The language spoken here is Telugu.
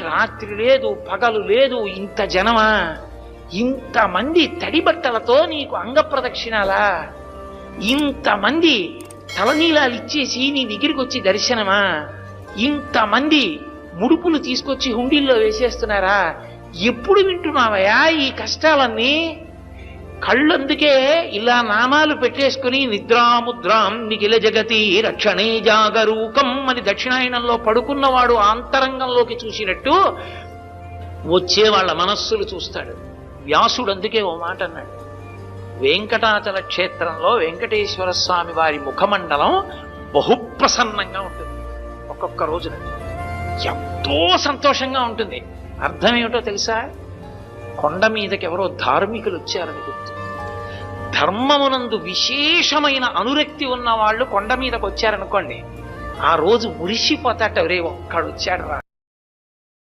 రాత్రి లేదు పగలు లేదు, ఇంత జనమా, ఇంతమంది తడి బట్టలతో నీకు అంగ ప్రదక్షిణాలా, ఇంతమంది తలనీలాలు ఇచ్చేసి నీ దగ్గరికి వచ్చి దర్శనమా, ఇంతమంది ముడుపులు తీసుకొచ్చి హుండీల్లో వేసేస్తున్నారా, ఎప్పుడు వింటున్నావయా ఈ కష్టాలన్నీ? కళ్ళందుకే ఇలా నామాలు పెట్టేసుకుని నిద్రాముద్రాం నిఖిల జగతి రక్షణే జాగరూకం అని దక్షిణాయనంలో పడుకున్నవాడు ఆంతరంగంలోకి చూసినట్టు వచ్చే వాళ్ళ మనస్సులు చూస్తాడు. వ్యాసుడు అందుకే ఓ మాట అన్నాడు, వెంకటాచల క్షేత్రంలో వెంకటేశ్వర స్వామి వారి ముఖమండలం బహుప్రసన్నంగా ఉంటుంది. ఒక్కొక్క రోజున ఎంతో సంతోషంగా ఉంటుంది. అర్థం ఏమిటో తెలుసా? కొండ మీదకి ఎవరో ధార్మికులు వచ్చారని గుర్తు. ధర్మమునందు విశేషమైన అనురక్తి ఉన్న వాళ్ళు కొండ మీదకి వచ్చారనుకోండి, ఆ రోజు మురిసిపోతాట, రే ఒక్కడు వచ్చాడు రా,